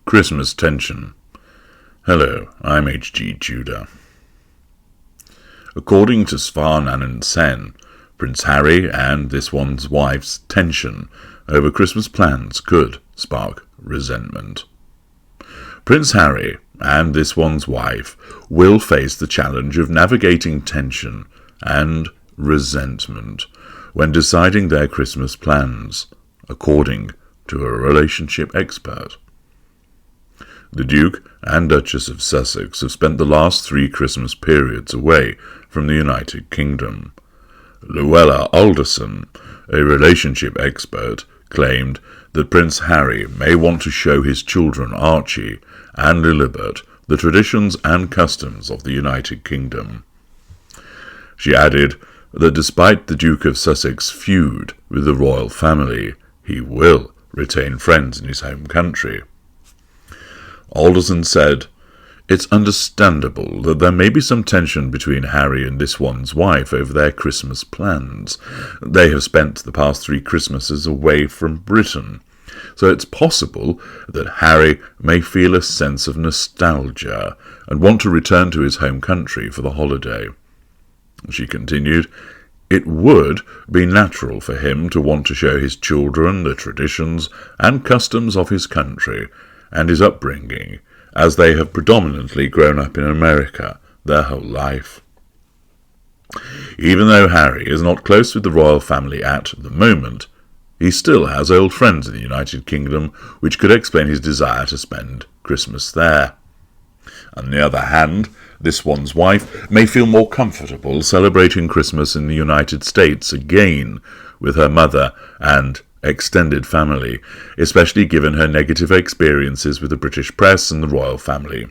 Christmas tension. Hello, I'm HG Tudor. According to Svan and Sen, Prince Harry and this one's wife's tension over Christmas plans could spark resentment. Prince Harry and this one's wife will face the challenge of navigating tension and resentment when deciding their Christmas plans, according to a relationship expert. The Duke and Duchess of Sussex have spent the last 3 Christmas periods away from the United Kingdom. Luella Alderson, a relationship expert, claimed that Prince Harry may want to show his children Archie and Lilibet the traditions and customs of the United Kingdom. She added that despite the Duke of Sussex feud with the royal family, he will retain friends in his home country. Alderson said, "It's understandable that there may be some tension between Harry and this one's wife over their Christmas plans. They have spent the past 3 Christmases away from Britain, so it's possible that Harry may feel a sense of nostalgia and want to return to his home country for the holiday." She continued, "It would be natural for him to want to show his children the traditions and customs of his country and his upbringing, as they have predominantly grown up in America their whole life. Even though Harry is not close with the royal family at the moment, he still has old friends in the United Kingdom, which could explain his desire to spend Christmas there. On the other hand, this one's wife may feel more comfortable celebrating Christmas in the United States again with her mother and extended family, especially given her negative experiences with the British press and the royal family."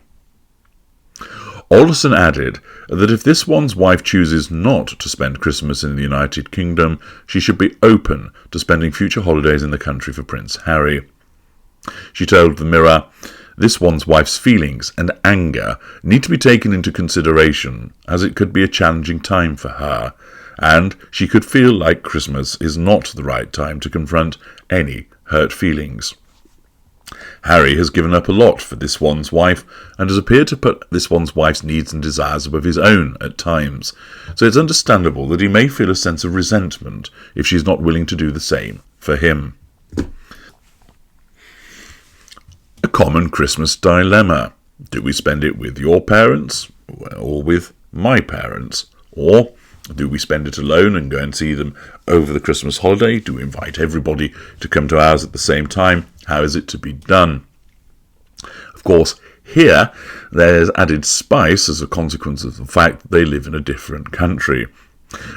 Alderson added that if this one's wife chooses not to spend Christmas in the United Kingdom, she should be open to spending future holidays in the country for Prince Harry. She told the Mirror, "This one's wife's feelings and anger need to be taken into consideration, as it could be a challenging time for her, and she could feel like Christmas is not the right time to confront any hurt feelings. Harry has given up a lot for this one's wife and has appeared to put this one's wife's needs and desires above his own at times, so it's understandable that he may feel a sense of resentment if she's not willing to do the same for him." A common Christmas dilemma. Do we spend it with your parents or with my parents? Or do we spend it alone and go and see them over the Christmas holiday? Do we invite everybody to come to ours at the same time? How is it to be done? Of course, here there's added spice as a consequence of the fact that they live in a different country.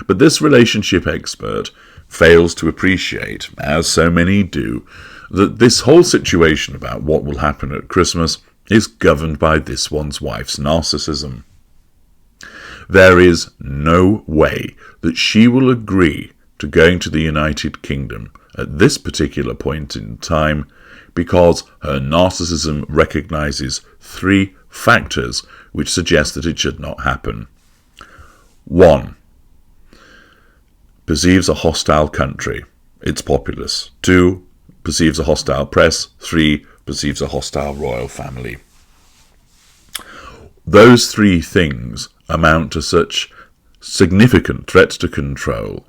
But this relationship expert fails to appreciate, as so many do, that this whole situation about what will happen at Christmas is governed by this one's wife's narcissism. There is no way that she will agree to going to the United Kingdom at this particular point in time because her narcissism recognizes 3 factors which suggest that it should not happen. 1. Perceives a hostile country, its populace. 2. Perceives a hostile press. 3. Perceives a hostile royal family. Those 3 things amount to such significant threats to control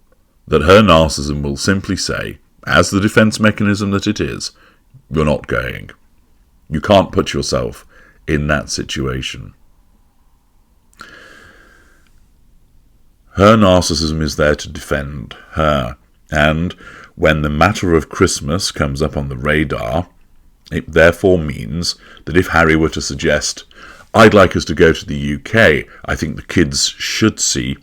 that her narcissism will simply say, as the defence mechanism that it is, you're not going. You can't put yourself in that situation. Her narcissism is there to defend her, and when the matter of Christmas comes up on the radar, it therefore means that if Harry were to suggest, "I'd like us to go to the UK. I think the kids should see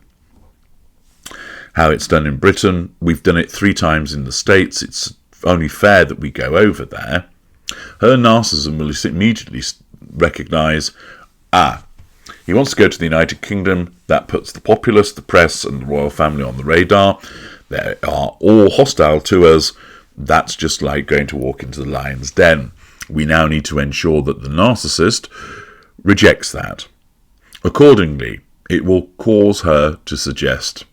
how it's done in Britain. We've done it 3 times in the States. It's only fair that we go over there." Her narcissism will immediately recognise, he wants to go to the United Kingdom. That puts the populace, the press and the royal family on the radar. They are all hostile to us. That's just like going to walk into the lion's den. We now need to ensure that the narcissist rejects that. Accordingly, it will cause her to suggest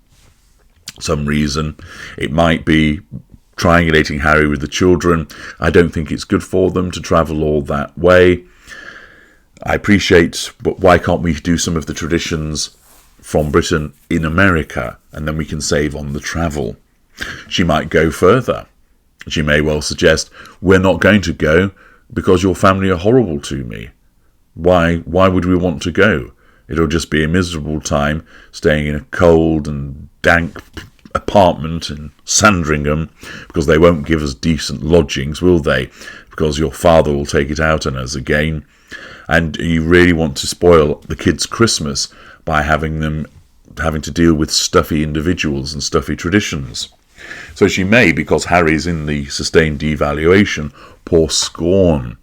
some reason. It might be triangulating Harry with the children. I don't think it's good for them to travel all that way. I appreciate, but why can't we do some of the traditions from Britain in America, and then we can save on the travel? She might go further. She may well suggest, we're not going to go because your family are horrible to me. Why would we want to go? It'll just be a miserable time staying in a cold and dank apartment in Sandringham, because they won't give us decent lodgings, will they? Because your father will take it out on us again. And you really want to spoil the kids' Christmas by having to deal with stuffy individuals and stuffy traditions. So she may, because Harry's in the sustained devaluation, pour scorn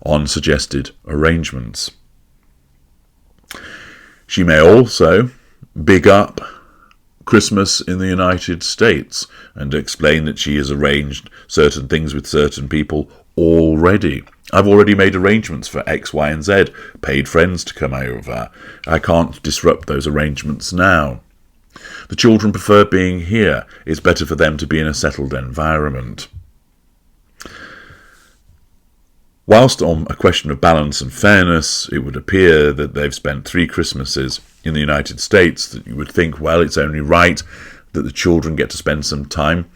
on suggested arrangements. She may also big up Christmas in the United States and explain that she has arranged certain things with certain people already. I've already made arrangements for X, Y, and Z, paid friends to come over. I can't disrupt those arrangements now. The children prefer being here. It's better for them to be in a settled environment. Whilst on a question of balance and fairness, it would appear that they've spent 3 Christmases in the United States, that you would think, well, it's only right that the children get to spend some time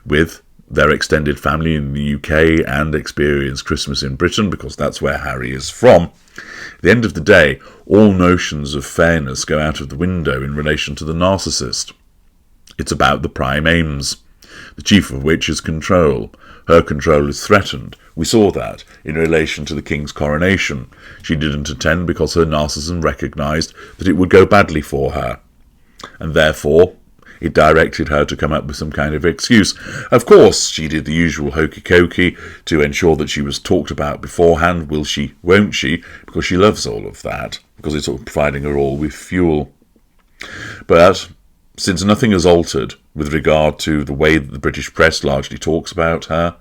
with their extended family in the UK and experience Christmas in Britain, because that's where Harry is from. At the end of the day, all notions of fairness go out of the window in relation to the narcissist. It's about the prime aims, the chief of which is control. Her control is threatened. We saw that in relation to the king's coronation. She didn't attend because her narcissism recognised that it would go badly for her, and therefore it directed her to come up with some kind of excuse. Of course, she did the usual hokey-cokey to ensure that she was talked about beforehand, will she, won't she, because she loves all of that, because it's providing her all with fuel. But since nothing has altered with regard to the way that the British press largely talks about her,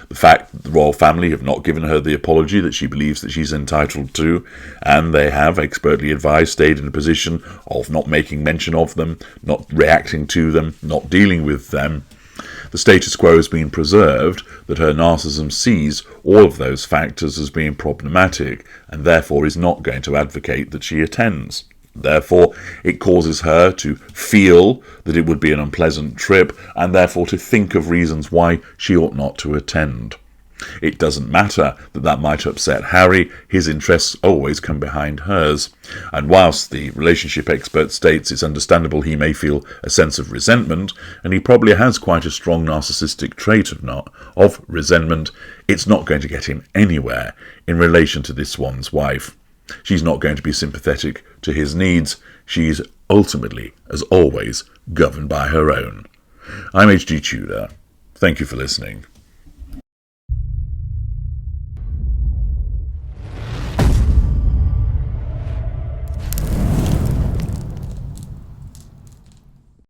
the fact that the royal family have not given her the apology that she believes that she's entitled to, and they have, expertly advised, stayed in a position of not making mention of them, not reacting to them, not dealing with them, the status quo has been preserved, that her narcissism sees all of those factors as being problematic, and therefore is not going to advocate that she attends. Therefore, it causes her to feel that it would be an unpleasant trip, and therefore to think of reasons why she ought not to attend. It doesn't matter that that might upset Harry, his interests always come behind hers. And whilst the relationship expert states it's understandable he may feel a sense of resentment, and he probably has quite a strong narcissistic trait of resentment, it's not going to get him anywhere in relation to this one's wife. She's not going to be sympathetic to his needs. She's ultimately, as always, governed by her own. I'm HG Tudor. Thank you for listening.